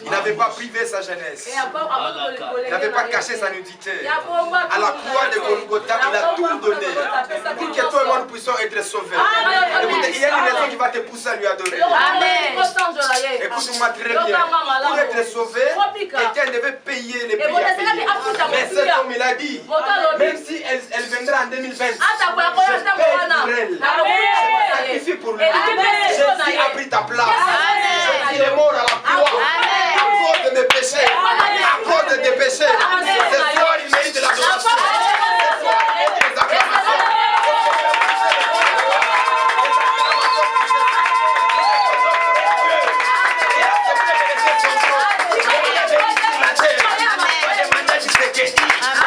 Il n'avait pas privé sa jeunesse. Il n'avait pas caché sa nudité. À la croix de Golgotha, il a tout donné pour que toi et moi nous puissions être sauvés. Écoutez, il y a une raison qui va te pousser à lui adorer. Écoute-moi très bien. Pour être sauvé, quelqu'un devait payer les prix à payer. Mais cet homme, il a dit, même si elle viendra en 2020, je paye pour elle. Je me sacrifie pour lui. Jésus a pris ta place. Jésus est mort à la croix. À cause de mes péchés. À cause de tes péchés. Ce soir, il mérite de l'adoration. Ce soir, il mérite des acclamations.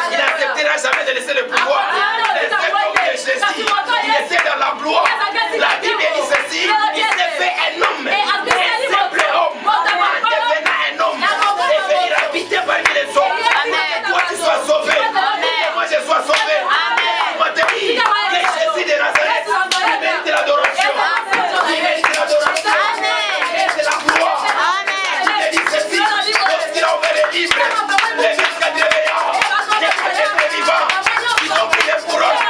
Il n'acceptera jamais de laisser le pouvoir. Jésus, il était dans la gloire. La Bible dit ceci, il s'est fait un homme, un simple homme, devenant un homme, et venir habiter parmi les hommes. Toi tu sois sauvé, et moi je sois sauvé. On va te dire que Jésus de Nazareth, il mérite l'adoration, il mérite l'adoration, il mérite la gloire. Il dit ceci, lorsqu'il a ouvert les livres, les muscles de veillant, les êtres vivants, ils ont pris les couronnes.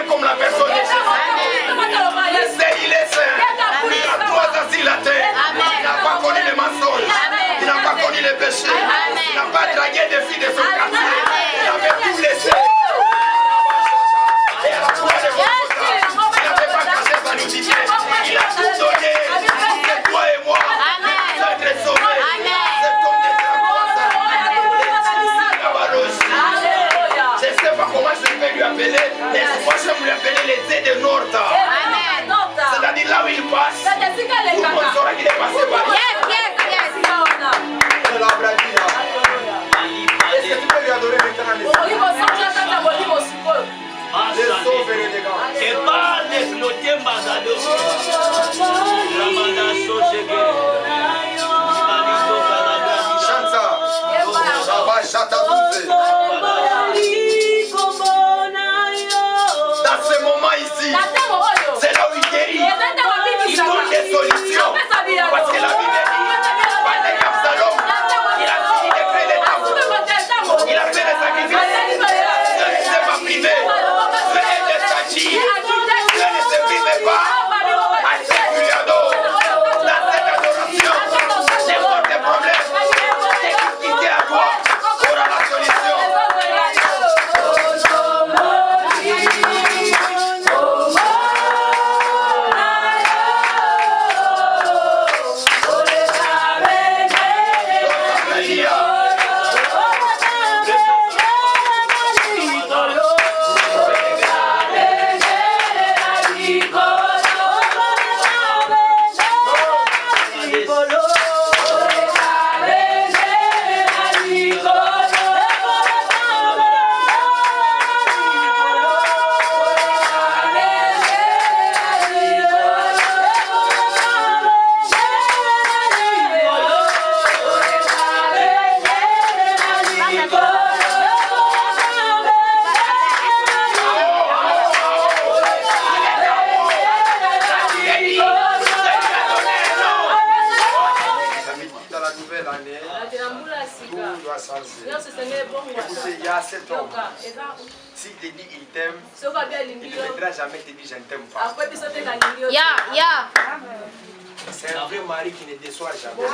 Comme la personne de Jésus. Il est saint. Il a 3 ans sur la terre. Il n'a pas connu les mensonges. Il n'a pas connu les péchés. Il n'a pas dragué des filles de son quartier. Il avait tout laissé. Et à la croix de Golgotha, il n'avait pas caché sa nudité. Il a tout donné. C'est toi et moi. Nous sommes être sauvés. C'est comme des je ne sais pas comment je vais lui appeler, mais moi je vais lui appeler les aides de Nord. C'est-à-dire là où il passe, tout le monde saura qu'il est passé par là. C'est la bravia. Est-ce que tu peux lui adorer maintenant les sauver les dégâts? Chante ça. Dans ce moment ici, c'est là où il guérit. Il donne des solutions. Parce que la Bible dit, pendant qu'Absalom, il a fini de créer les tabous. Il a fait les sacrifices. Dieu ne s'est pas privé. Dieu est de s'agir. Dieu ne s'est privé cet homme, s'il te dit il t'aime, il ne viendra jamais te dire je ne t'aime pas. C'est un vrai mari qui ne déçoit jamais.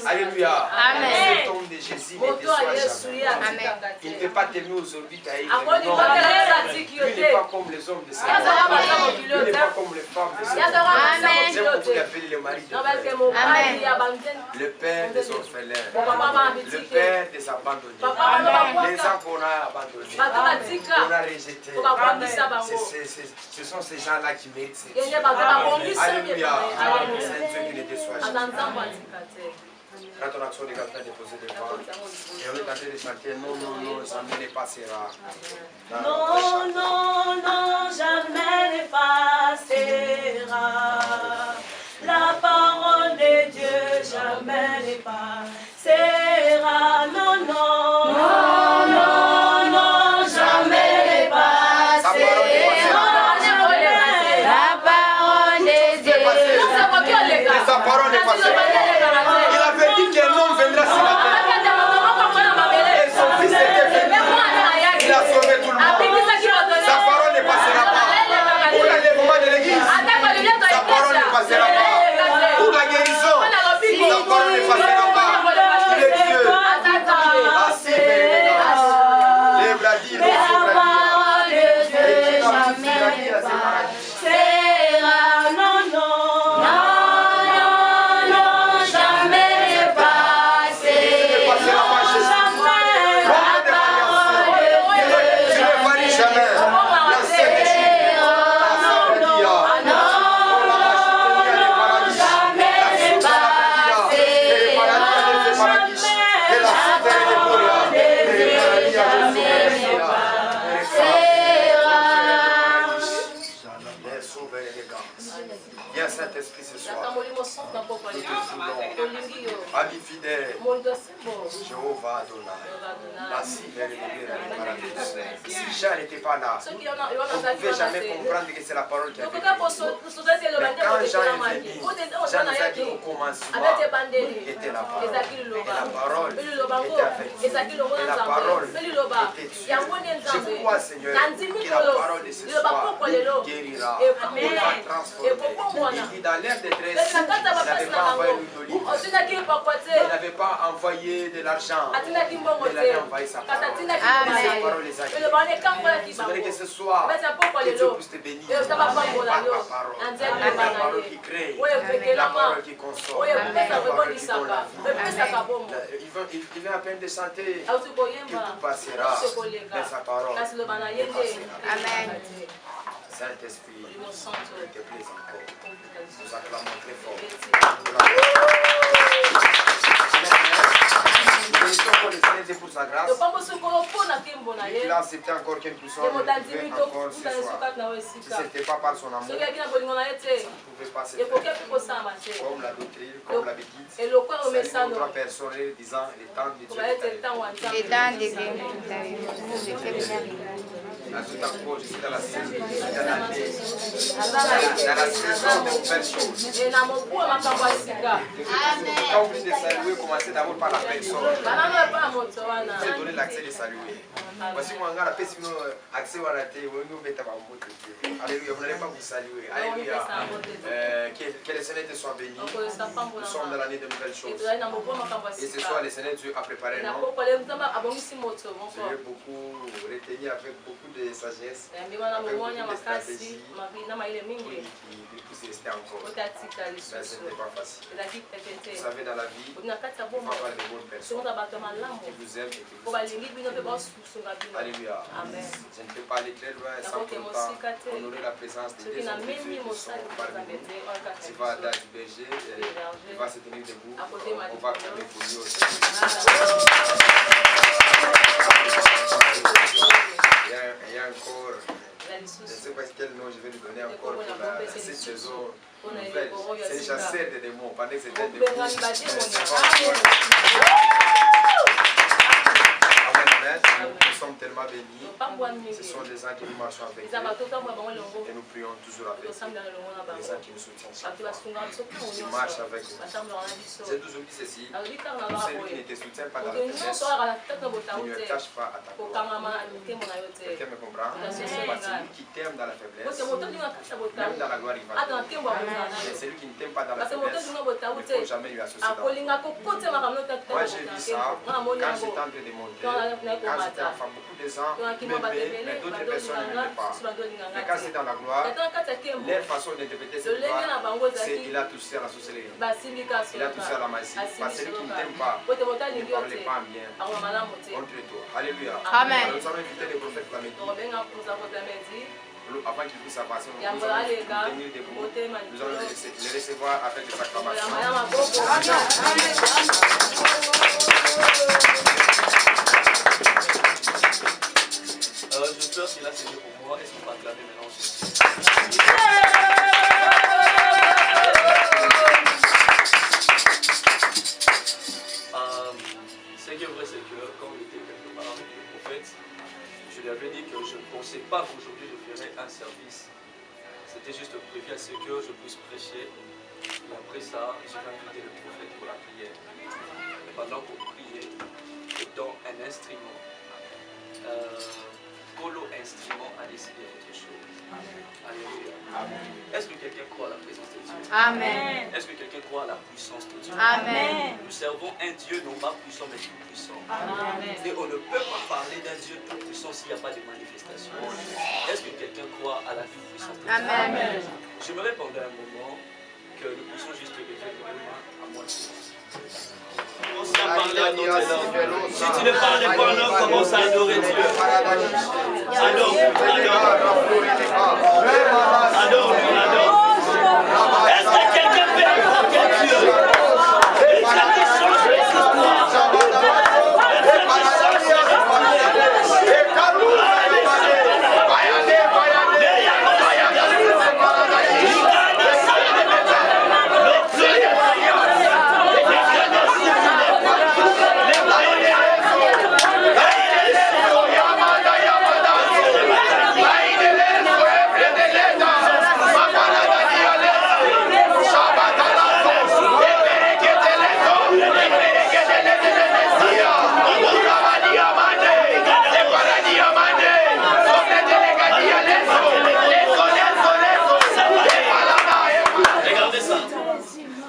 Alléluia. Cet homme de Jésus ne déçoit jamais. Il ne peut pas t'aimer aujourd'hui, tu as il n'est pas comme les hommes de ce monde. Il n'est pas comme les femmes de ce monde. J'aime beaucoup l'appeler le mari de Dieu. Le père des orphelins. Le père des abandonnés. Les enfants qu'on a abandonnés. On a rejetés. Ce sont ces gens-là qui méritent cette vie. Alléluia. C'est un Dieu qui ne déçoit jamais. Quand on a son les gars déposé devant, et on est en train de chanter non, non, non, jamais ne passera. Non, non, non, jamais ne passera. La parole de Dieu jamais ne passera. Non, non, non, non, non, jamais ne passera. La parole de Dieu. Sa parole ne passera. Il avait dit qu'un homme viendra sur la terre. Et son fils était venu. Il a sauvé tout le monde. Sa parole ne passera pas. Pour l'enlèvement de l'église, sa parole ne passera pas. Pour la guérison, sa parole ne passera pas. Il est Dieu. Assez lève la dire, Saint-Esprit ce soir. Ami fidèle, Jéhovah Adonai, la cible est révélée dans le paradis. Si Jean n'était pas là, on ne pouvait jamais comprendre que c'est la parole qui a été. Mais quand Jean est venu, Jean nous a dit au commencement était la parole. Et la parole était avec Dieu. Et la parole était Dieu. Je crois, Seigneur, que la parole de ce soir guérira, il va transformer. Il dit dans l'air de détresse, il n'avait pas envoyé l'huile d'olive. Il n'avait pas envoyé de l'argent. Mais il avait envoyé sa parole. Cette parole les a guéris. C'est vrai que ce soir, que Dieu puisse te bénir par la parole. La parole qui crée, la parole qui console, la parole qui donne la vie. Il vient à peine de chanter que tout passera, mais sa parole ne passera. Amen. Saint-Esprit, il te plaise encore. Nous acclamons très fort. Nous bénissons pour les Seigneur pour sa grâce. Il a accepté encore qu'une puissance de encore ce soir. Si ce n'était pas par son amour, il ne pouvait pas se faire. Comme la doctrine, comme la bêtise. C'est notre personne disant les temps de Dieu. Les temps de Dieu. À tout encore, je suis dans la saison de nouvelles choses. Quand vous dites de saluer, commencez d'abord par la personne. Vous donner l'accès de saluer. Voici moi, on a accès à la télé. Alléluia, vous n'allez pas vous saluer. Alléluia. Que le Seigneur te soit béni. Nous sommes dans l'année de nouvelles choses. Et ce soir, le Seigneur Dieu a préparé un homme. Je vais beaucoup retenir avec beaucoup de sagesse, avec beaucoup de stratégie, pour qu'il puisse rester encore. Mais ce n'était pas facile. Vous savez, dans la vie, il faut avoir de bonnes personnes qui vous aiment et qui vous soutiennent. Alléluia. Je ne peux pas aller très loin sans pour autant honorer la présence de deux hommes de Dieu qui sont parmi nous. Tu vas à du berger, il va se tenir debout, on va prier pour lui aussi. Il y a encore, je ne sais pas quel nom je vais lui donner encore pour cette saison nouvelle. C'est le chasseur de démons, pendant que c'était debout. Amen. Nous sommes tellement bénis. Ce sont des gens qui nous marchent avec eux. Et nous prions toujours avec eux. Les gens qui nous soutiennent chaque fois. Qui marchent avec nous. J'ai toujours dit ceci. Pour celui qui ne te soutient pas dans la faiblesse, ne le cache pas à ta gloire. Quelqu'un me comprend? Celui qui t'aime dans la faiblesse, même dans la gloire, il va t'aimer. Mais celui qui ne t'aime pas dans la faiblesse, il ne faut jamais lui associer dans la gloire. Moi j'ai vu ça quand j'étais en train de monter, quand j'étais enfant, beaucoup de gens m'aimaient, mais d'autres personnes ne m'aimaient pas. Mais quand c'est dans la gloire, leur façon d'interpréter cette gloire, c'est qu'il a touché à la sorcellerie, il a touché à la magie. Parce que celui qui ne t'aime pas, ne parle pas bien contre toi. Alléluia. Amen. Nous allons inviter les prophètes la midi. Avant qu'ils puissent avancer, nous allons tenir debout. Nous allons les recevoir avec les acclamations. Je peur si là c'est mieux pour moi. Est-ce qu'on peut acclamer maintenant? Ce qui est vrai, c'est que quand on était quelque part avec le prophète, je lui avais dit que je ne pensais pas qu'aujourd'hui je ferais un service. C'était juste prévu à ce que je puisse prêcher. Et après ça, je vais inviter le prophète pour la prière. Et pendant qu'on priait, dans un instrument, Polo instrument a décidé autre chose. Alléluia. Est-ce que quelqu'un croit à la présence de Dieu? Amen. Est-ce que quelqu'un croit à la puissance de Dieu? Amen. Nous servons un Dieu non pas puissant mais tout puissant. Amen. Et on ne peut pas parler d'un Dieu tout puissant s'il n'y a pas de manifestation. Est-ce que quelqu'un croit à la toute puissance de Dieu? Amen. J'aimerais pendant un moment que nous puissions juste lever nos mains à moitié. Commence à parler à notre langue. Si tu ne parles pas en langue, commence à adorer Dieu. Adore-lui, adore. Est-ce que quelqu'un peut invoquer Dieu? Est-ce que tu changes les histoires? Est-ce que tu changes les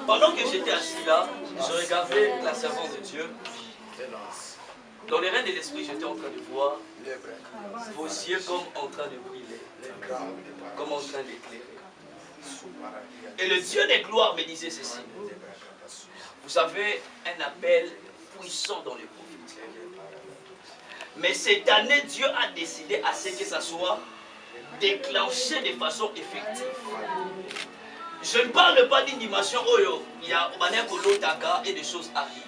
Pendant que j'étais assis là, je regardais la servante de Dieu. Dans les reins de l'esprit, j'étais en train de voir vos yeux comme en train de briller, comme en train d'éclairer. Et le Dieu des gloires me disait ceci. Vous avez un appel puissant dans les prophètes. Mais cette année, Dieu a décidé à ce que ça soit déclenché de façon effective. Je ne parle pas d'une dimension où il y a Taka et des choses arrivent.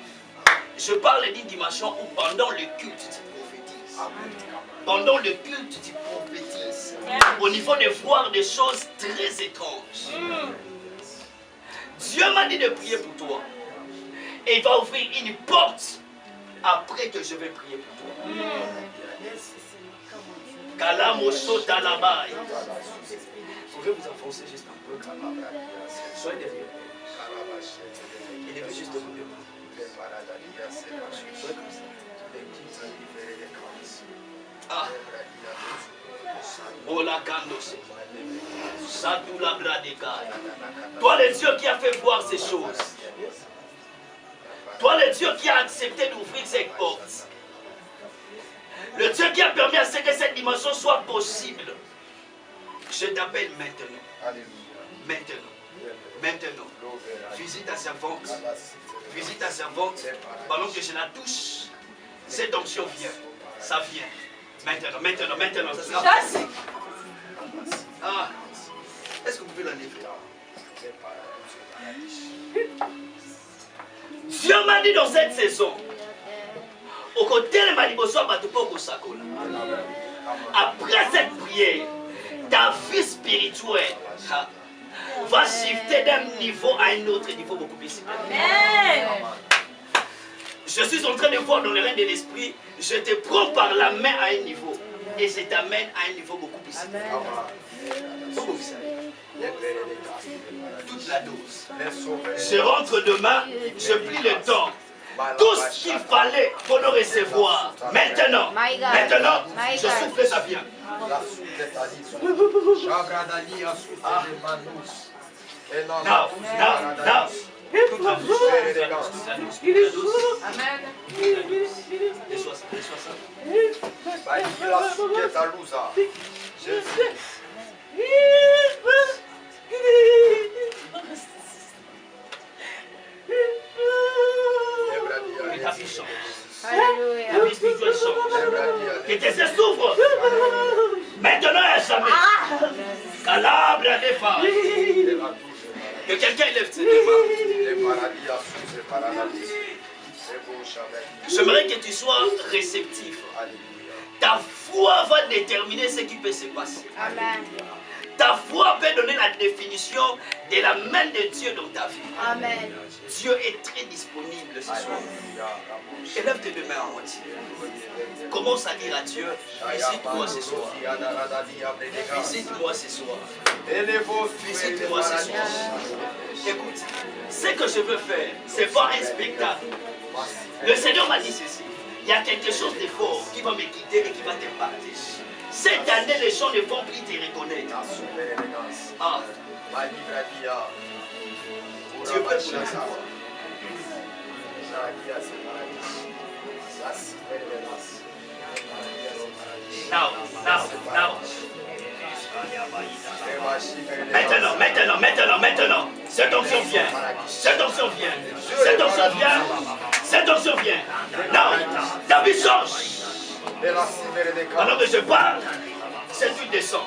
Je parle d'une dimension où pendant le culte, tu prophétises. Pendant le culte, tu prophétises. Au niveau de voir des choses très étranges. Dieu m'a dit de prier pour toi. Et il va ouvrir une porte après que je vais prier pour toi. Kalamo sota la-bas. Vous pouvez vous enfoncer juste un peu. Soyez derrière. Il est juste vous devant. Soyez comme ça. Ah. Ola Kandose. Sadula Bradeka. Toi le Dieu qui a fait voir ces choses. Toi le Dieu qui a accepté d'ouvrir cette porte. Le Dieu qui a permis à ce que cette dimension soit possible. Je t'appelle maintenant. Maintenant. Maintenant. Visite ta servante. Visite ta servante. Pendant que je la touche, cette onction vient. Ça vient. Maintenant. Ça sera facile. Ah. Est-ce que vous pouvez l'enlever? Dieu m'a dit dans cette saison. Au côté de ma liboso, après cette prière, ta vie spirituelle va shifter d'un niveau à un autre niveau beaucoup plus supérieur. Je suis en train de voir dans le règne de l'esprit, je te prends par la main à un niveau et je t'amène à un niveau beaucoup plus simple. Comme vous savez, toute la dose. Je rentre demain, je plie le temps. Tout ce qu'il fallait pour le recevoir. Maintenant, je souffle, ça vient. Now. Toute la douce. Amen. Les 60. Que ta vie change. Alléluia. Ta vie spirituelle change. Que tes yeux s'ouvrent. Maintenant et jamais. Calabria des femmes. Que quelqu'un élève ses mains. J'aimerais que tu sois réceptif. Ta foi va déterminer ce qui peut se passer. Amen. Ta foi peut donner la définition de la main de Dieu dans ta vie. Amen. Dieu est très disponible ce soir. Élève tes deux mains en moitié. Commence à dire à Dieu, visite-moi ce soir. Visite-moi ce soir. Visite-moi ce soir. Écoute, ce que je veux faire, c'est pas un spectacle. Le Seigneur m'a dit ceci. Il y a quelque chose de fort qui va me quitter et qui va t'impacter. Cette année, les gens ne vont plus te reconnaître. Ah. Dieu peut te Maintenant. Cette onction vient. Cette onction vient. Non, ta vie change. Alors que je parle, cette huile descend.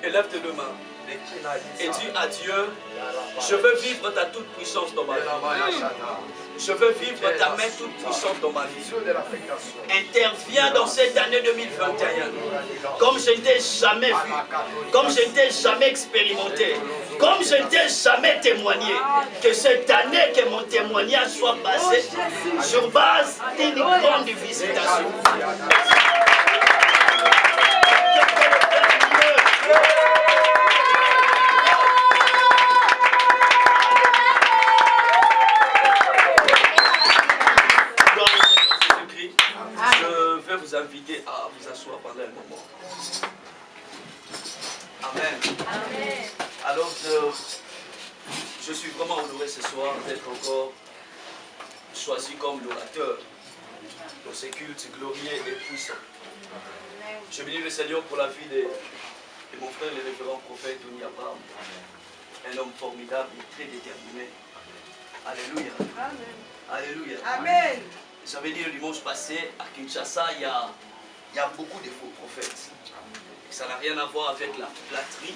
Élève tes deux mains et dis à Dieu, je veux vivre ta toute puissance dans ma vie. Je veux vivre ta main toute puissante dans ma vie. Interviens dans cette année 2021 comme je ne t'ai jamais vu, comme je ne t'ai jamais expérimenté, comme je ne t'ai jamais témoigné. Que cette année, que mon témoignage soit basé sur base d'une grande visitation. Je vais vous inviter à vous asseoir pendant un moment. Amen. Amen. Alors, je suis vraiment honoré ce soir d'être encore choisi comme l'orateur dans ce culte glorieux et puissant. Je bénis le Seigneur pour la vie de mon frère, le révérend prophète Tony Abraham, un homme formidable et très déterminé. Alléluia. Amen. Alléluia. Amen. J'avais dit le dimanche passé, à Kinshasa, il y a beaucoup de faux prophètes. Et ça n'a rien à voir avec la flatterie,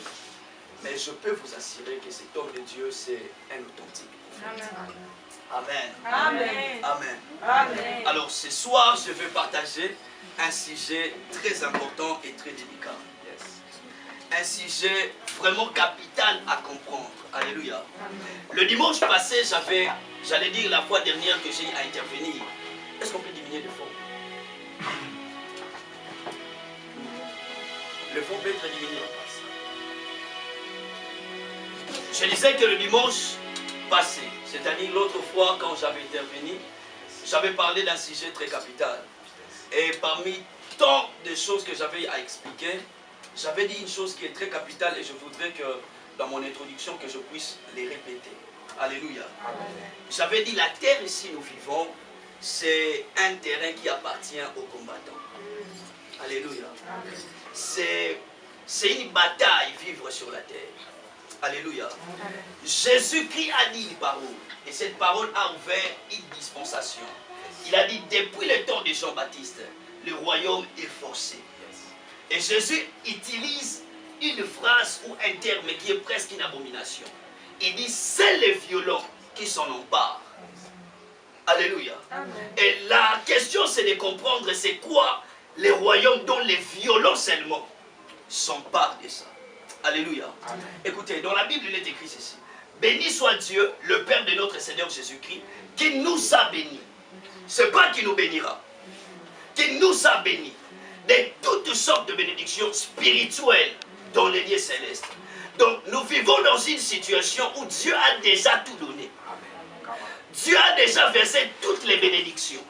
mais je peux vous assurer que cet homme de Dieu, c'est un authentique. Amen. Amen. Amen. Amen. Alors ce soir, je vais partager un sujet très important et très délicat. Un sujet vraiment capital à comprendre. Alléluia. Le dimanche passé, j'allais dire la fois dernière que j'ai à intervenir. Est-ce qu'on peut diminuer le fond? Le plafond peut être diminué. Je disais que le dimanche passé, c'est-à-dire l'autre fois quand j'avais intervenu, j'avais parlé d'un sujet très capital. Et parmi tant de choses que j'avais à expliquer, j'avais dit une chose qui est très capitale et je voudrais que dans mon introduction que je puisse les répéter. Alléluia. J'avais dit la terre ici nous vivons, c'est un terrain qui appartient aux combattants. Alléluia. C'est une bataille vivre sur la terre. Alléluia. Jésus-Christ a dit une parole. Et cette parole a ouvert une dispensation. Il a dit, depuis le temps de Jean-Baptiste, le royaume est forcé. Et Jésus utilise une phrase ou un terme qui est presque une abomination. Il dit, c'est les violents qui s'en emparent. Alléluia. Et la question, c'est de comprendre c'est quoi les royaumes dont les violents seulement s'emparent de ça. Alléluia. Amen. Écoutez, dans la Bible, il est écrit ceci. Béni soit Dieu, le Père de notre Seigneur Jésus-Christ, qui nous a bénis. Ce n'est pas qui nous bénira. Qui nous a bénis de toutes sortes de bénédictions spirituelles dans les lieux célestes. Donc, nous vivons dans une situation où Dieu a déjà tout donné. Dieu a déjà versé toutes les bénédictions.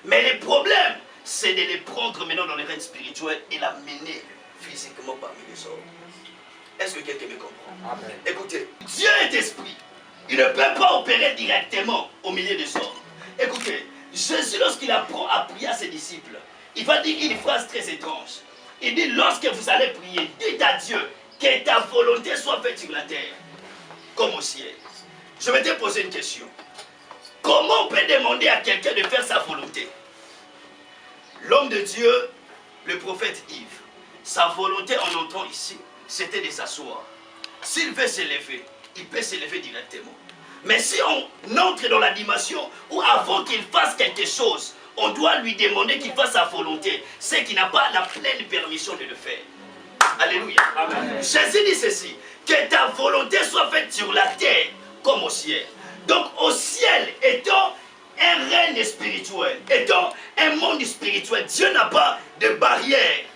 Mais le problème, c'est de les prendre maintenant dans les règnes spirituels et la mener physiquement parmi les hommes. Est-ce que quelqu'un me comprend? Amen. Écoutez, Dieu est esprit. Il ne peut pas opérer directement au milieu des hommes. Écoutez, Jésus, lorsqu'il apprend à prier à ses disciples, il va dire une phrase très étrange. Il dit, lorsque vous allez prier, dites à Dieu que ta volonté soit faite sur la terre, comme au ciel. Je vais te poser une question. Comment on peut demander à quelqu'un de faire sa volonté? L'homme de Dieu, le prophète Yves, sa volonté en entrant ici, c'était de s'asseoir. S'il veut s'élever, il peut s'élever directement. Mais si on entre dans la dimension où avant qu'il fasse quelque chose, on doit lui demander qu'il fasse sa volonté, c'est qu'il n'a pas la pleine permission de le faire. Alléluia. Amen. Jésus dit ceci, que ta volonté soit faite sur la terre comme au ciel. Donc au ciel, étant un règne spirituel, étant un monde spirituel, Dieu n'a pas de barrière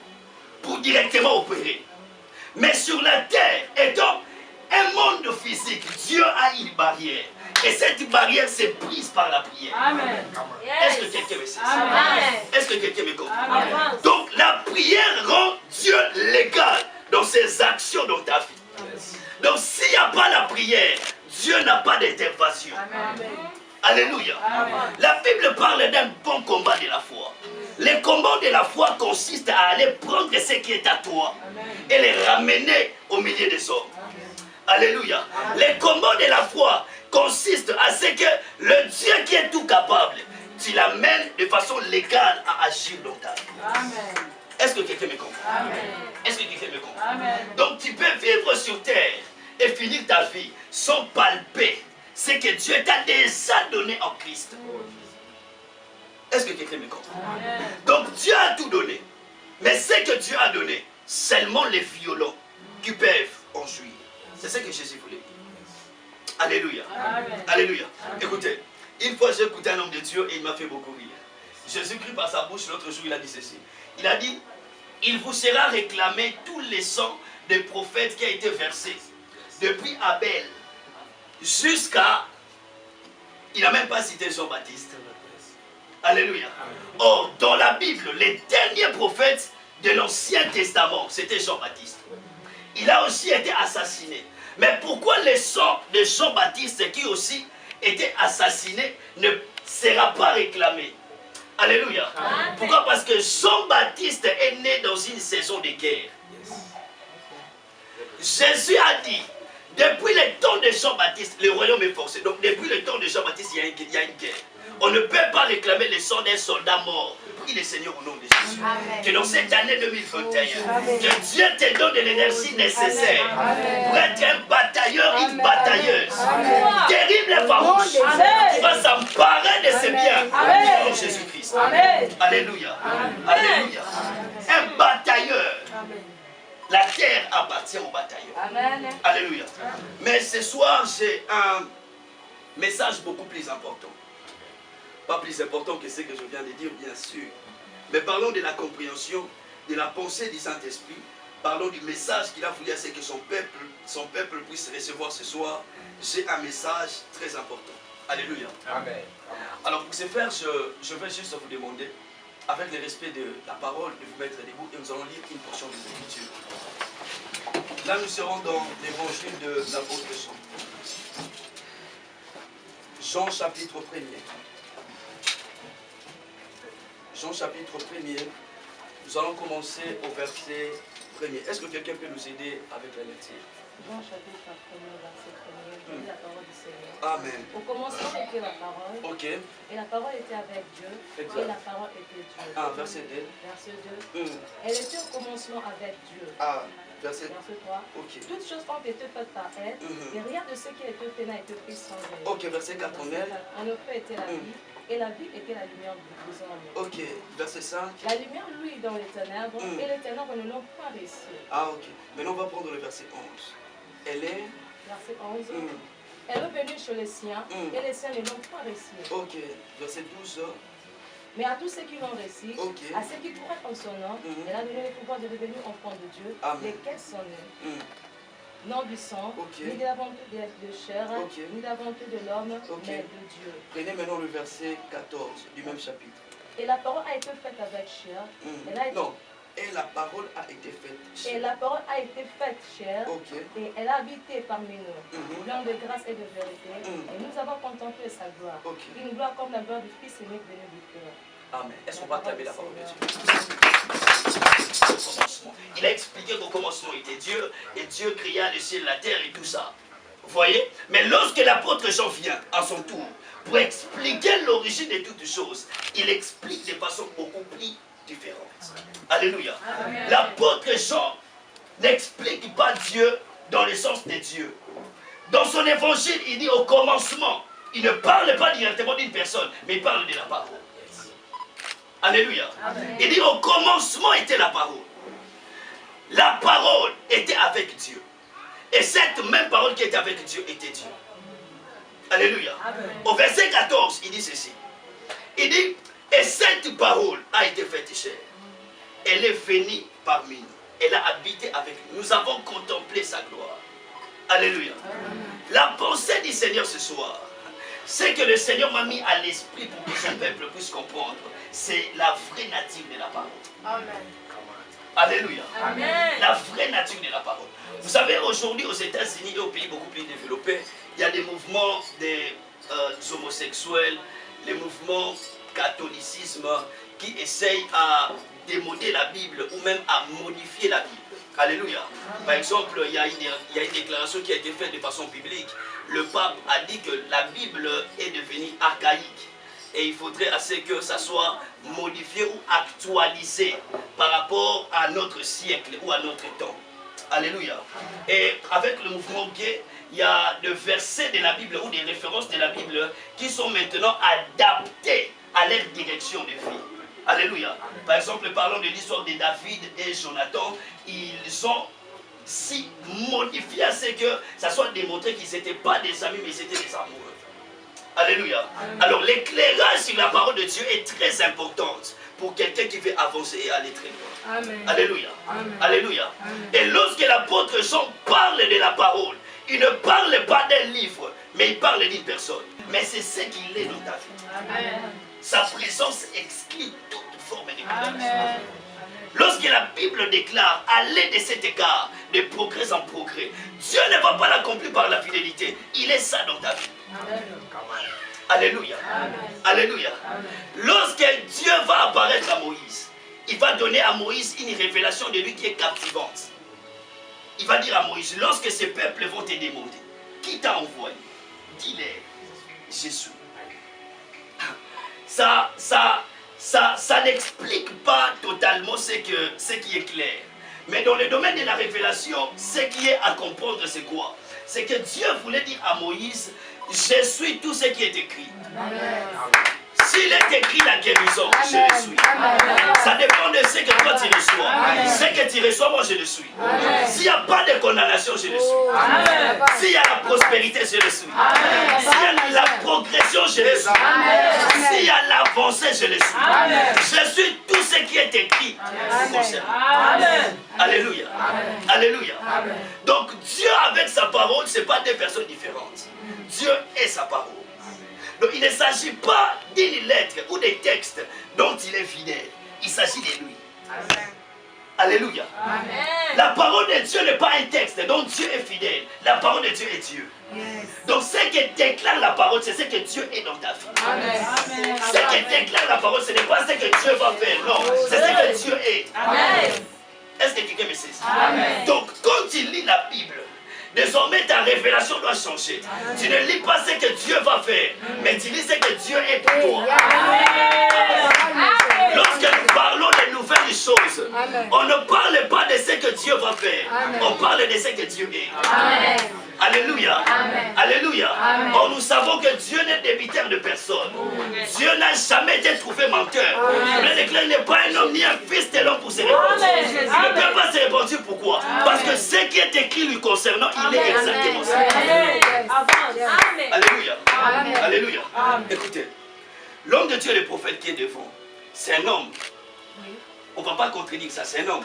pour directement opérer. Mais sur la terre, étant un monde physique, Dieu a une barrière. Et cette barrière s'est prise par la prière. Amen. Est-ce que quelqu'un me sait ça? Est-ce que quelqu'un me comprend? Amen. Donc la prière rend Dieu légal dans ses actions dans ta vie. Donc s'il n'y a pas la prière, Dieu n'a pas d'intervention. Alléluia. Amen. La Bible parle d'un bon combat de la foi. Le combat de la foi consiste à aller prendre ce qui est à toi. Amen. Et le ramener au milieu des hommes. Amen. Alléluia. Amen. Le combat de la foi consiste à ce que le Dieu qui est tout capable, tu l'amènes de façon légale à agir dans ta vie. Est-ce que quelqu'un me comprend? Est-ce que quelqu'un me comprend? Amen. Donc tu peux vivre sur terre et finir ta vie sans palper ce que Dieu t'a déjà donné en Christ. Est-ce que quelqu'un me comprend? Amen. Donc Dieu a tout donné. Mais ce que Dieu a donné, seulement les violents qui peuvent en jouir. C'est ce que Jésus voulait dire. Alléluia. Amen. Alléluia. Amen. Écoutez, une fois j'ai écouté un homme de Dieu et il m'a fait beaucoup rire. Jésus-Christ par sa bouche, l'autre jour il a dit ceci. Il a dit, il vous sera réclamé tous les sangs des prophètes qui a été versé. Depuis Abel jusqu'à... Il n'a même pas cité Jean-Baptiste. Alléluia. Or, dans la Bible, les derniers prophètes de l'Ancien Testament, c'était Jean-Baptiste. Il a aussi été assassiné. Mais pourquoi le sang de Jean-Baptiste, qui aussi était assassiné, ne sera pas réclamé? Alléluia. Amen. Pourquoi? Parce que Jean-Baptiste est né dans une saison de guerre. Jésus a dit, depuis le temps de Jean-Baptiste, le royaume est forcé. Donc depuis le temps de Jean-Baptiste, il y a une guerre. On ne peut pas réclamer le sang d'un soldat mort. Prie le Seigneur au nom de Jésus. Amen. Que dans cette année 2021, Amen, que Dieu te donne l'énergie nécessaire, Amen, pour être un batailleur, une batailleuse, terrible et farouche, qui va s'emparer de ses biens au nom de Jésus-Christ. Alléluia. Amen. Alléluia. Un batailleur. Amen. La terre appartient aux batailleurs. Amen. Alléluia. Amen. Mais ce soir, j'ai un message beaucoup plus important. Pas plus important que ce que je viens de dire, bien sûr. Mais parlons de la compréhension de la pensée du Saint-Esprit parlons du message qu'il a voulu à ce que son peuple puisse recevoir ce soir. J'ai un message très important. Alléluia. Amen. Alors pour ce faire, je vais juste vous demander, avec le respect de la parole, de vous mettre debout et nous allons lire une portion de l'Écriture. Là, nous serons dans l'évangile de l'apôtre Jean. Jean chapitre 1er. Jean chapitre 1er. Nous allons commencer au verset 1er. Est-ce que quelqu'un peut nous aider avec la lecture? Jean chapitre 1er, verset 1er, dit la parole du Seigneur. Amen. Au commencement était la parole, Ok. et la parole était avec Dieu, Exact. et la parole était Dieu. Ah, verset 2. Verset 2. Elle était au commencement avec Dieu. Ah, verset 3. Verset 3. Ok. Toutes choses ont été faites par elle, et rien de ce qui a été fait n'a été fait sans elle. Ok, verset 4 en elle. En effet était la vie, et la vie était la lumière des hommes. Ok, verset 5. La lumière, lui, dans les ténèbres, et les ténèbres ne l'ont pas reçu. Ah, ok. Maintenant, on va prendre le verset 11. Elle est... Verset 11. Elle est venue chez les siens, et les siens ne l'ont pas reçu. Ok, verset 12. Mais à tous ceux qui l'ont reçu, Ok. à ceux qui croient en son nom, elle a donné le pouvoir de devenir enfants de Dieu, Amen. lesquels sont nés. Non du sang, Ok. ni de la volonté de chair, Ok. ni de la volonté de l'homme, Ok. mais de Dieu. Prenez maintenant le verset 14 du même chapitre. Et la parole a été faite avec chair. Elle a été... Non, et la parole a été faite. Et la parole a été faite chair. Ok. Et elle a habité parmi nous. L'homme de grâce et de vérité. Et nous avons contemplé sa gloire. Ok. Une gloire comme la gloire du Fils aimé venu du Père. Amen. Est-ce qu'on va acclamer la parole de Dieu? Il a expliqué qu'au commencement était Dieu, et Dieu créa le ciel, la terre et tout ça. Vous voyez? Mais lorsque l'apôtre Jean vient à son tour pour expliquer l'origine de toutes choses, il explique de façon beaucoup plus différente. Alléluia. L'apôtre Jean n'explique pas Dieu dans le sens de Dieu. Dans son évangile, il dit au commencement. Il ne parle pas directement d'une personne, mais il parle de la parole. Alléluia. Amen. Il dit au commencement était la parole. La parole était avec Dieu. Et cette même parole qui était avec Dieu était Dieu. Alléluia. Amen. Au verset 14, il dit ceci. Il dit, et cette parole a été faite chair. Elle est venue parmi nous. Elle a habité avec nous. Nous avons contemplé sa gloire. Alléluia. Amen. La pensée du Seigneur ce soir, c'est que le Seigneur m'a mis à l'esprit pour que son peuple puisse comprendre. C'est la vraie nature de la parole. Amen. Alléluia. Amen. La vraie nature de la parole. Vous savez, aujourd'hui aux États-Unis et aux pays beaucoup plus développés, il y a des mouvements des homosexuels, les mouvements catholicisme qui essayent à démoder la Bible ou même à modifier la Bible. Alléluia. Par exemple, il y a une déclaration qui a été faite de façon publique. Le pape a dit que la Bible est devenue archaïque. Et il faudrait assez que ça soit modifié ou actualisé par rapport à notre siècle ou à notre temps. Alléluia. Et avec le mouvement gay, il y a des versets de la Bible ou des références de la Bible qui sont maintenant adaptés à leur direction de vie. Alléluia. Par exemple, parlons de l'histoire de David et Jonathan. Ils ont si modifié à ce que ça soit démontré qu'ils n'étaient pas des amis, mais ils étaient des amoureux. Alléluia. Alors l'éclairage sur la parole de Dieu est très importante pour quelqu'un qui veut avancer et aller très loin. Amen. Alléluia. Amen. Alléluia. Amen. Et lorsque l'apôtre Jean parle de la parole, il ne parle pas d'un livre, mais il parle d'une personne. Mais c'est ce qu'il est dans ta vie. Amen. Sa présence exclut toute forme de condamnation. Lorsque la Bible déclare aller de cet écart, de progrès en progrès, Dieu ne va pas l'accomplir par la fidélité. Il est ça dans ta vie. Amen. Alléluia. Amen. Alléluia. Amen. Lorsque Dieu va apparaître à Moïse, il va donner à Moïse une révélation de lui qui est captivante. Il va dire à Moïse, lorsque ces peuples vont te demander, qui t'a envoyé? Dis-leur, Jésus. Ça n'explique pas totalement ce qui est clair. Mais dans le domaine de la révélation, ce qui est à comprendre, c'est quoi? C'est que Dieu voulait dire à Moïse, je suis tout ce qui est écrit. Amen. S'il est écrit la guérison, amen, je le suis. Amen. Ça dépend de ce que toi tu reçois. Amen. Ce que tu reçois, moi je le suis. S'il n'y a pas de condamnation, je le suis. S'il y a la prospérité, je le suis. S'il y a la progression, je le suis. S'il y a l'avancée, je le suis. Amen. Je suis tout ce qui est écrit. Amen. vous concerne. Amen. Alléluia. Amen. Alléluia. Amen. Donc Dieu avec sa parole, ce n'est pas deux personnes différentes. Dieu est sa parole. Donc il ne s'agit pas d'une lettre ou des textes dont il est fidèle. Il s'agit de lui. Amen. Alléluia. Amen. La parole de Dieu n'est pas un texte dont Dieu est fidèle. La parole de Dieu est Dieu. Yes. Donc ce qui déclare la parole, c'est ce que Dieu est dans ta vie. Amen. Amen. Ce qui déclare la parole, ce n'est pas ce que Dieu va faire. Non, c'est ce que Dieu est. Amen. Est-ce que quelqu'un me saisit? Amen. Donc quand tu lis la Bible, désormais ta révélation doit changer. Amen. Tu ne lis pas ce que Dieu va faire, mais tu lis ce que Dieu est pour toi. Lorsque nous parlons de nouvelles choses, Amen. on ne parle pas de ce que Dieu va faire. Amen. On parle de ce que Dieu est. Amen. Alléluia. Amen. Alléluia. Amen. Or nous savons que Dieu n'est débiteur de personne. Dieu n'a jamais été trouvé menteur. Le déclare n'est pas un homme ni un fils de l'homme pour se répandre. Il ne peut pas se répandre. Pourquoi? Parce que ce qui est écrit lui concernant, il est exactement ça. Alléluia. Amen. Alléluia. Écoutez, l'homme de Dieu, le prophète qui est devant, c'est un homme. On ne va pas contredire ça, c'est un homme.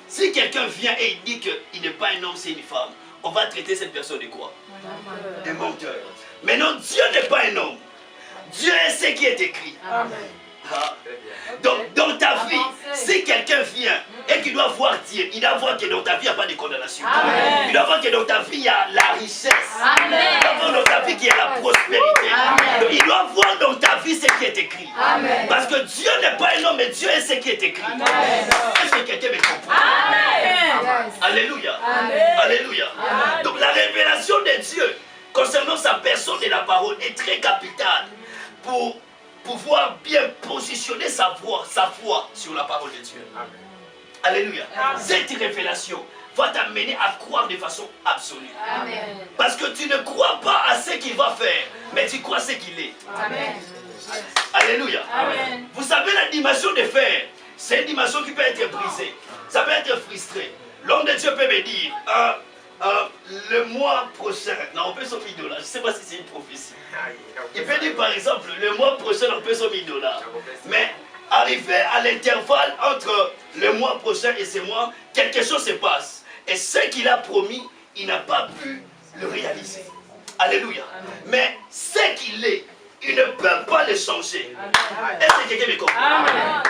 Si quelqu'un vient et il dit qu'il n'est pas un homme, c'est une femme, on va traiter cette personne de quoi? Un menteur. Mais non, Dieu n'est pas un homme. Dieu est ce qui est écrit. Ah. Donc, dans ta vie, si quelqu'un vient et qu'il doit voir Dieu, il doit voir que dans ta vie, il n'y a pas de condamnation. Amen. Il doit voir que dans ta vie, il y a la richesse. Amen. Il doit voir dans ta vie qu'il y a la prospérité. Amen. Donc, il doit voir dans ta vie ce qui est écrit. Amen. Parce que Dieu n'est pas un homme, mais Dieu est ce qui est écrit. Est-ce que quelqu'un me comprend? Amen. Alléluia. Amen. Alléluia. Amen. Donc la révélation de Dieu concernant sa personne et la parole est très capitale pour pouvoir bien positionner sa foi sur la parole de Dieu. Amen. Alléluia. Amen. Cette révélation va t'amener à croire de façon absolue. Amen. Parce que tu ne crois pas à ce qu'il va faire, mais tu crois à ce qu'il est. Amen. Alléluia. Amen. Vous savez, la dimension de faire, c'est une dimension qui peut être brisée. Ça peut être frustré. L'homme de Dieu peut me dire, le mois prochain, non, on peut $100 000. Je ne sais pas si c'est une prophétie. Il peut dire par exemple, le mois prochain, on peut $100 000. Mais arrivé à l'intervalle entre le mois prochain et ce mois, quelque chose se passe. Et ce qu'il a promis, il n'a pas pu le réaliser. Alléluia. Mais ce qu'il est, il ne peut pas le changer. Est-ce que quelqu'un me comprend?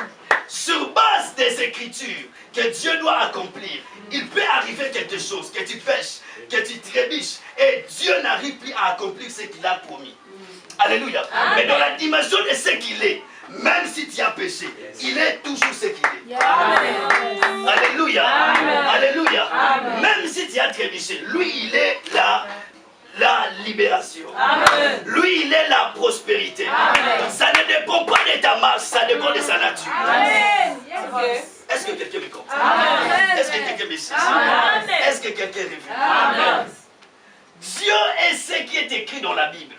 Sur base des Écritures que Dieu doit accomplir, il peut arriver quelque chose, que tu pêches, que tu trébuches, et Dieu n'arrive plus à accomplir ce qu'il a promis. Alléluia. Mais dans la dimension de ce qu'il est, même si tu as péché, il est toujours ce qu'il est. Amen. Alléluia. Amen. Alléluia. Amen. Même si tu as trébuché, lui, il est la libération. Amen. Lui, il est la prospérité. Amen. Ça ne dépend pas de ta marche, ça dépend de sa nature. Amen. Est-ce que quelqu'un me comprend? Amen. Est-ce que quelqu'un me saisit? Amen. Est-ce que quelqu'un est révélé? Amen. Dieu est ce qui est écrit dans la Bible.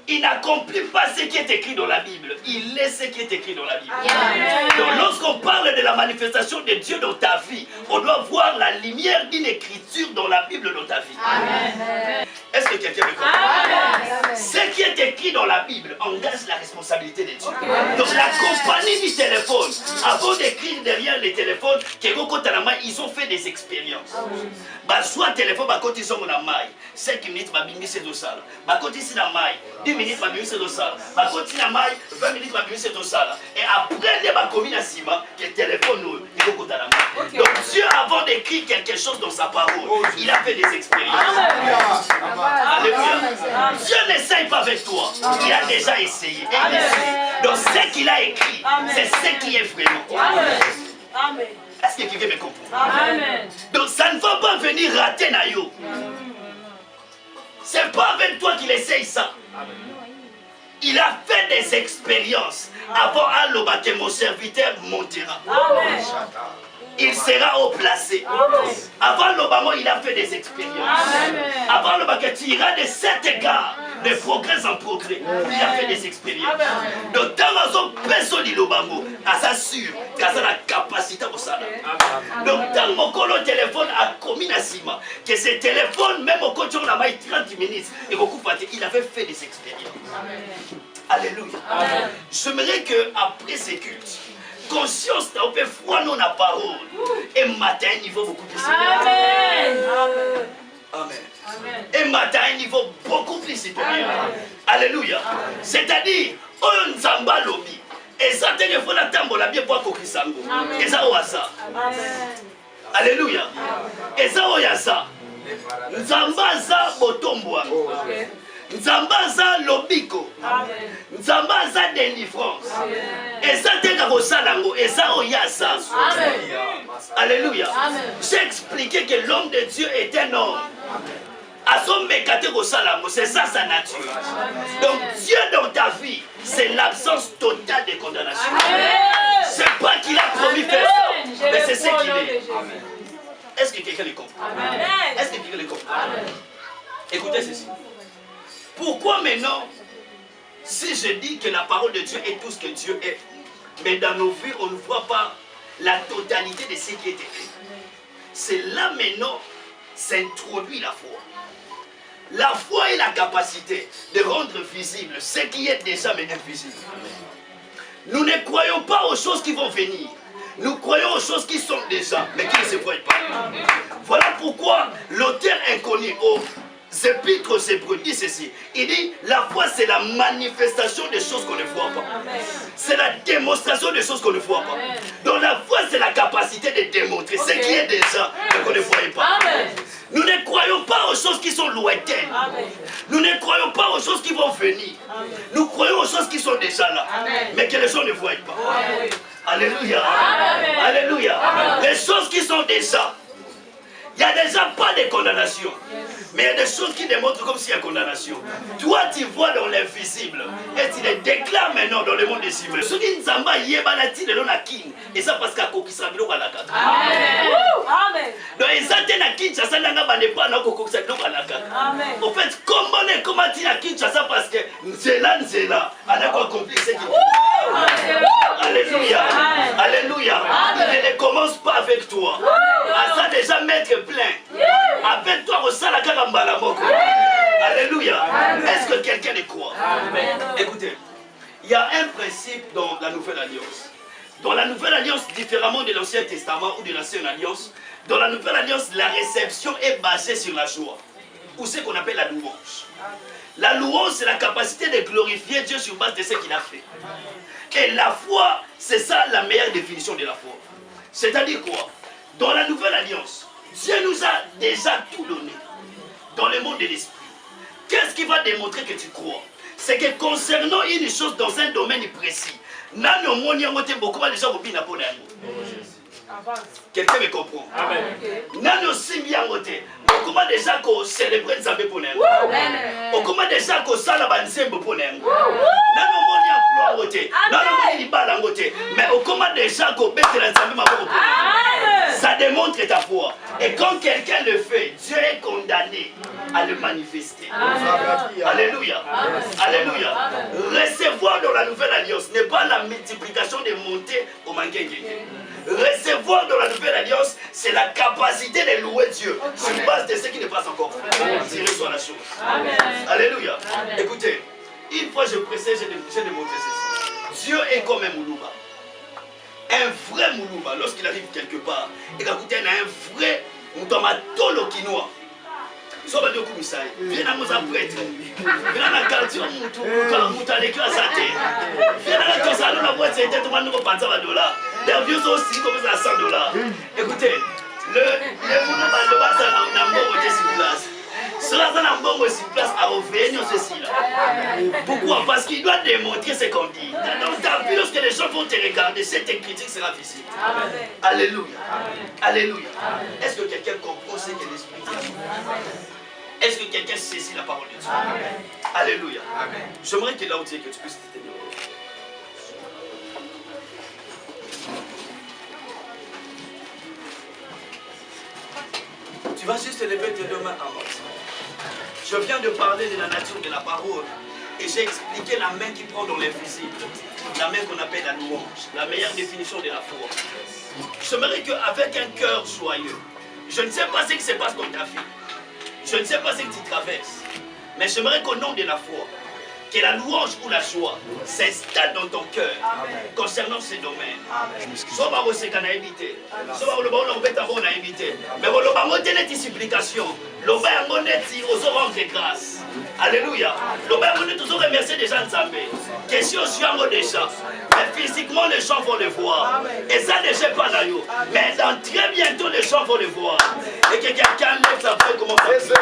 Il n'accomplit pas ce qui est écrit dans la Bible. Il est ce qui est écrit dans la Bible. Amen. Donc lorsqu'on parle de la manifestation de Dieu dans ta vie, on doit voir la lumière d'une écriture dans la Bible dans ta vie. Amen. Est-ce que quelqu'un me comprend? Amen. Ce qui est écrit dans la Bible engage la responsabilité de Dieu. Donc la compagnie du téléphone, avant d'écrire derrière les téléphones, ils ont fait des expériences. Soit téléphone, quand ils sont en maille, 5 minutes, c'est au salle. Quand ils sont en maille, 10 minutes, c'est au salle. Quand ils sont en maille, 20 minutes, c'est au salle. Et après, les communes à Sima, que le téléphone, il faut qu'on la maille. Donc Dieu, avant d'écrire quelque chose dans sa parole, il a fait des expériences. Alléluia. Dieu n'essaye pas avec toi. Il a déjà essayé. Et il essaie. Donc ce qu'il a écrit, c'est ce qui est vraiment. Amen. Est-ce que quelqu'un me comprend? Amen. Donc ça ne va pas venir rater Nayo. C'est pas avec toi qu'il essaye ça. Il a fait des expériences avant à que mon serviteur montera. Amen. Il sera haut placé. Avant l'Obama, il a fait des expériences. Amen. Avant l'Obama, tu iras de cet égard, de progrès en progrès. Il a fait des expériences. Donc, dans personne de l'Obama, à s'assurer qu'il a la capacité pour ça. Donc, dans mon colo téléphone a commis à Sima, que ce téléphone, même au coach, on a mis 30 minutes, et il avait fait des expériences. Alléluia. J'aimerais qu'après ces cultes, conscience n'a pas foi non la parole. Et matin, un niveau beaucoup plus supérieur. Amen. Amen. Et matin, un niveau beaucoup plus supérieur. Alléluia. C'est-à-dire, on nzamba lobi. Et ça, il faut la tambola bien pour Kokisango. Et ça, on a ça. Alléluia. Et ça, on a ça. Nzamba za botombwa. Nzamba za lobiko. Nzamba za délivrance. Et ça, il faut la et ça, on a ça. Alléluia. J'ai expliqué que l'homme de Dieu est un homme. À son mécaté c'est ça sa nature. Donc Dieu dans ta vie, c'est l'absence totale de condamnation. C'est pas qu'il a promis faire ça, mais c'est ce qu'il est. Est-ce que quelqu'un le comprend? Est-ce que quelqu'un le comprend? Écoutez ceci. Pourquoi maintenant, si je dis que la parole de Dieu est tout ce que Dieu est, mais dans nos vies, on ne voit pas la totalité de ce qui est écrit? C'est là maintenant s'introduit la foi. La foi est la capacité de rendre visible ce qui est déjà mais invisible. Nous ne croyons pas aux choses qui vont venir. Nous croyons aux choses qui sont déjà, mais qui ne se voient pas. Voilà pourquoi l'auteur inconnu aux Épîtres aux Hébreux dit ceci. Il dit, la foi c'est la manifestation des choses qu'on ne voit pas. C'est la démonstration des choses qu'on ne voit pas. Donc la foi c'est la capacité de démontrer ce qui est déjà, mais qu'on ne voyait pas. Nous ne croyons pas aux choses qui sont lointaines. Nous ne croyons pas aux choses qui vont venir. Nous croyons aux choses qui sont déjà là, mais que les gens ne voient pas. Alléluia. Alléluia. Les choses qui sont déjà, il n'y a déjà pas de condamnation. Mais il y a des choses qui démontrent comme s'il y a condamnation. Toi, tu vois dans l'invisible. Et tu les déclares maintenant dans le monde des cibles. Ce qui nous a et ça parce qu'à Kokisabilo à la carte. Amen. Donc, ils attendent à Kinshasa, n'a pas de Kokisabilo à la carte. En fait, comment tu as Kinshasa parce que Nzela, on a accompli ce qu'il faut. Alléluia. Alléluia. Il ne commence pas avec toi. À ça déjà mettre plein. Avec toi, au Salaka Mbalamoko. Alléluia. Est-ce que quelqu'un y croit? Écoutez, il y a un principe dans la Nouvelle Alliance. Dans la Nouvelle Alliance, différemment de l'Ancien Testament ou de l'Ancienne Alliance, dans la Nouvelle Alliance, la réception est basée sur la joie. Ou ce qu'on appelle la louange. La louange, c'est la capacité de glorifier Dieu sur base de ce qu'il a fait. Et la foi, c'est ça la meilleure définition de la foi. C'est-à-dire quoi? Dans la Nouvelle Alliance, Dieu nous a déjà tout donné. Dans le monde de l'esprit. Qu'est-ce qui va démontrer que tu crois? C'est que concernant une chose dans un domaine précis, quelqu'un me comprend? Nano Simbiangote, comment déjà qu'on célèbre Nzambe pour nous? Comment déjà qu'on salaba Nzembo pour nous? Nano moni emploi ngote, nano moni libala ngote, mais comment déjà qu'on bête Nzambe ma pour ça démontre ta foi. Et quand quelqu'un le fait, Dieu est condamné à le manifester. Alléluia. Alléluia. Recevoir dans la Nouvelle Alliance n'est pas la multiplication des montées au mangué. Recevoir dans la Nouvelle Alliance, c'est la capacité de louer Dieu sur base de ce qui n'est pas encore fait. Tu reçois la chose. Alléluia. Écoutez, une fois je pressais, j'ai démontré ceci. Dieu est comme un Moulouba. Un vrai Moulouba, lorsqu'il arrive quelque part, et qu'écoutez, il y a un vrai Moutomatolo Kinois. Soit de Koumissaï, viens à Moussa prêtre, viens à la quartier, Mouta les classes à terre, viens à la tosa, nous la boîte, c'est tout le monde qui pense à $. Les vieux sont aussi comme ça à $100. Écoutez, le Moulouba de base n'a pas voté sur place. Cela n'a pas voté sur place à revenir ceci là. Pourquoi? Parce qu'il doit démontrer ce qu'on dit. Dans ta vie, lorsque les gens vont te regarder, cette critique sera visible. Alléluia. Alléluia. Est-ce que quelqu'un comprend ce que l'Esprit dit? Est-ce que quelqu'un saisit la parole de Dieu? Alléluia. J'aimerais que là où tu es, que tu puisses te tenir. Tu vas juste lever tes deux mains en haut. Je viens de parler de la nature de la parole et j'ai expliqué la main qui prend dans l'invisible, la main qu'on appelle la louange, la meilleure définition de la foi. J'aimerais qu'avec un cœur joyeux, je ne sais pas ce qui se passe dans ta vie, je ne sais pas ce que tu traverses, mais j'aimerais qu'au nom de la foi, Que la louange ou la joie s'installe dans ton cœur concernant ces domaines. Soba oseka na éviter. Soba le bon on beta bon na éviter. Mais le bango de supplication. Le bango neti ozo rendre grâce. Alléluia. Le bango neti ozo remercier des gens nzambe. Question sur déjà. Mais physiquement les gens vont le voir. Et ça ne gêne pas là. Mais dans très bientôt les gens vont le voir. Et que quelqu'un lève sa voix comme ça.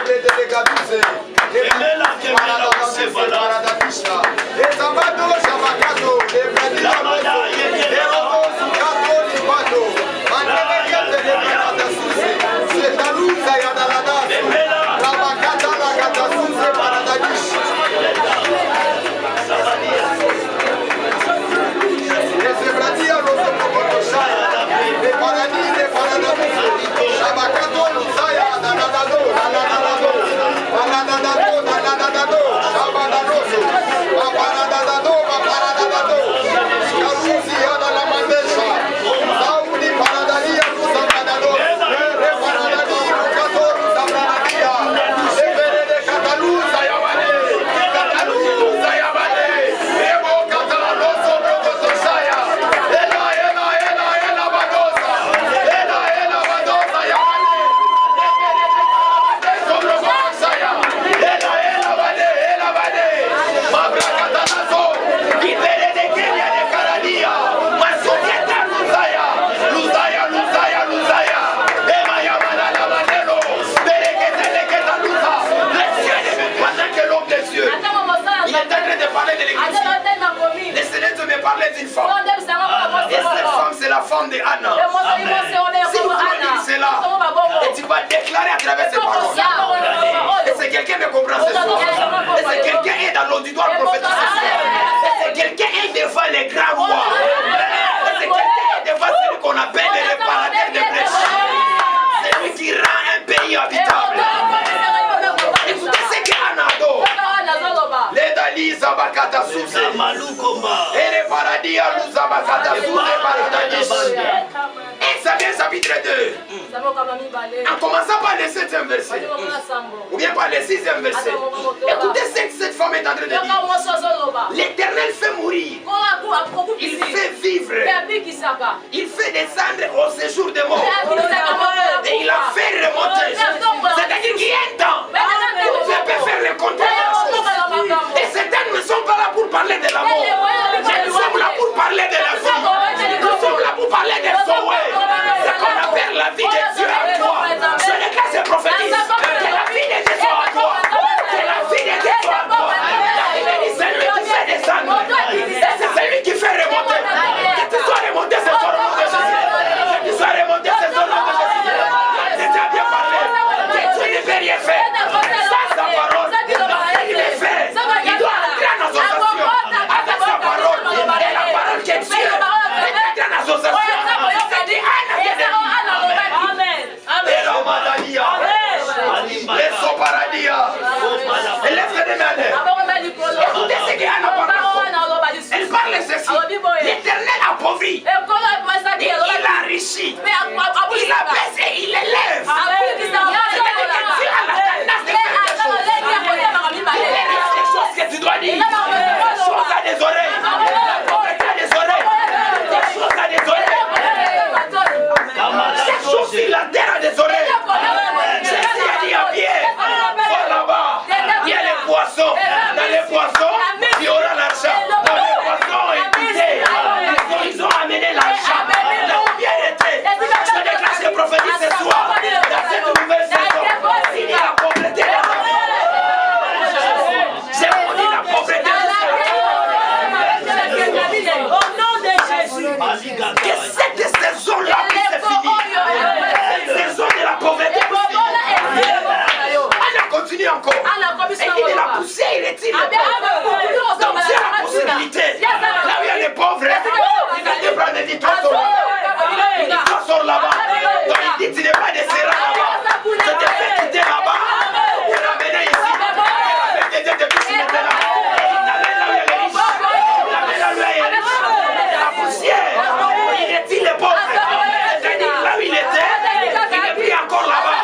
C'est la femme de Anna. C'est là. Et tu vas déclarer à travers ces paroles. Et c'est quelqu'un me comprend ce soir. Et c'est quelqu'un qui est dans l'auditoire prophétique ce soir. Et c'est quelqu'un qui est devant les grands rois. Et c'est quelqu'un qui est devant celui qu'on appelle le réparateur des blessures. C'est lui qui rend un pays habitable. Écoutez ce qu'Anna a dit. Les Dali Zabakata Souse. Et les paradis à Luzabakata Souse Paradis. Et ça vient chapitre 2. En commençant par le 7e verset. Ou bien par le 6e verset. Écoutez ce que cette femme est en train de dire. L'Éternel fait mourir. Il fait vivre. Il fait descendre au séjour des morts. Et il a fait remonter. C'est-à-dire qu'il y a un temps où Dieu peut faire le contraire. Et certains ne sont pas là pour parler de la mort. Nous sommes là pour parler de la vie. Nous sommes là pour parler de son ouais. C'est qu'on appelle la vie de Dieu à toi. Ce n'est que ce prophétise. Que la vie de Dieu soit à toi. Que la vie de Dieu soit à toi. La Bible dit c'est lui qui fait descendre. Et c'est celui qui fait remonter. Que tu sois remonté, c'est son nom de Jésus. Que tu sois remonté, c'est son nom de Jésus. Tu as bien parlé. Que Dieu ne peut rien faire. Ça, sa parole. Il le fait. Il doit entrer en association avec sa parole. Et la parole que Dieu est en association. C'est-à-dire Anna vient de Amen. Et la Madalia. Les Soparadia. Et les Fédémane. Écoutez ce qu'Anna parle. Elle parle ceci. L'Éternel appauvrit. Il enrichit. Il abaisse et il élève. C'est-à-dire que Dieu a la tendance de faire des choses que tu dois dire. Des choses à des oreilles. La pauvreté à des oreilles. Des choses à des oreilles. Chaque chose sur la terre a des oreilles. Jésus a dit à Pierre, va là-bas. Il y a les poissons. Dans les poissons, il y aura l'argent. Dans les poissons, écoutez, ils ont amené l'argent. Là où Pierre était. Je déclare ce prophétique ce soir. Dans cette nouvelle saison, il y a la pauvreté. J'ai maudit la pauvreté. Au nom de Jésus. Que cette saison-là puisse se finir. Cette saison de la pauvreté puisse finir. Anna continue encore. Et il est la poussière, il retire les pauvres. Donc c'est la possibilité. Là où il y a les pauvres, il va te prendre des toi sur là-bas. Il dit toi sur là-bas. Donc il dit tu n'es pas de serra là-bas. Je te fais quitter là-bas. Je l'amène ici. Je l'amène depuis ce matin-là. Il t'amène là où il y a les riches. Il t'amène là où il y a les riches. La poussière, il retire les pauvres. C'est-à-dire là où il était, il est pris encore là-bas.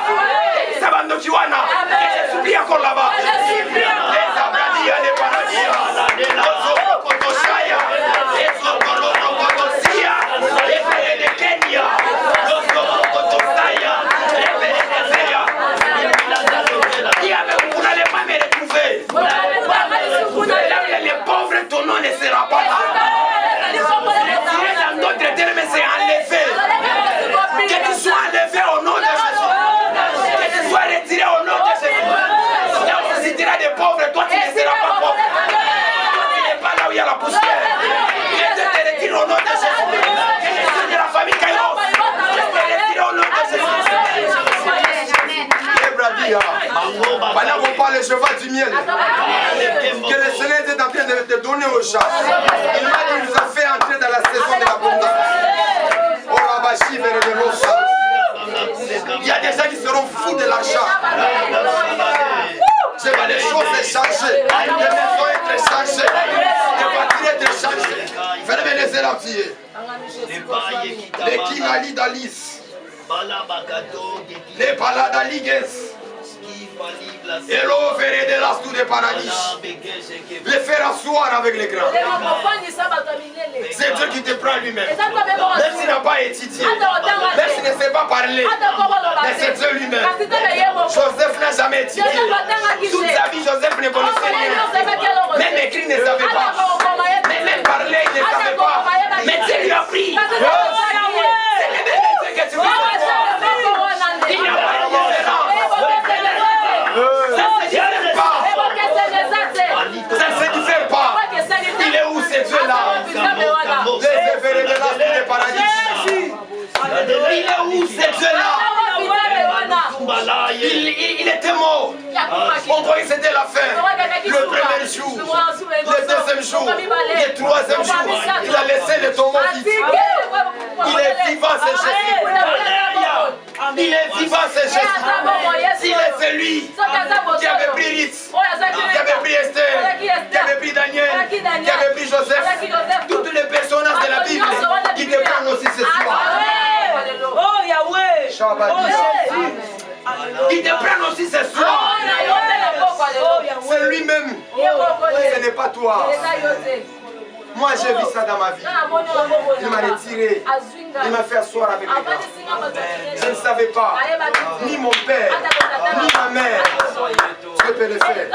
Ça va nous tuer. Et je supplie encore là-bas. Les Abradia, les Paradia. donné aux gens. Il m'a dit, il nous a fait entrer dans la saison de l'abondance. Oh, Rabashi, Vereberosa. Il y a des gens qui seront fous de l'argent. Je vois les choses échanger. Les maisons être échangées. Les voitures être échangées. Fermez les yeux là, les Kinali d'Alice. Les Paladaligues. Et l'eau verrait de l'astou de paradis. Les faire asseoir avec les grands. C'est Dieu qui te prend lui-même. Même s'il n'a pas étudié, même s'il ne sait pas parler, mais c'est Dieu lui-même. Joseph n'a jamais étudié. Toute sa vie, Joseph ne connaissait rien. Même écrit, il ne savait pas. Même parler, il ne savait pas. Mais Dieu lui a pris. C'est le même Dieu que tu vois. Il n'y a pas de différence. Ça ne se diffère pas. Il est où ce Dieu-là? Les éveillés de l'astre du paradis. Il est où ce Dieu-là? Il était mort. On croyait que c'était la fin. Le premier jour, le deuxième jour, le troisième jour, il a laissé le tombeau vide. Il est vivant, c'est Jésus. Il est vivant, c'est Jésus. Il est celui qui avait pris Ritz, qui avait pris Esther, qui avait pris Daniel, qui avait pris Joseph. Toutes les personnages de la Bible qui te prennent aussi ce soir. Oh Yahweh. Qui te prennent aussi ce soir. C'est lui-même. Ce n'est pas toi. Moi j'ai vu ça dans ma vie. Il m'a retiré. Il m'a fait asseoir avec les gars. Je ne savais pas. Ni mon père, ni ma mère. Je peux le faire.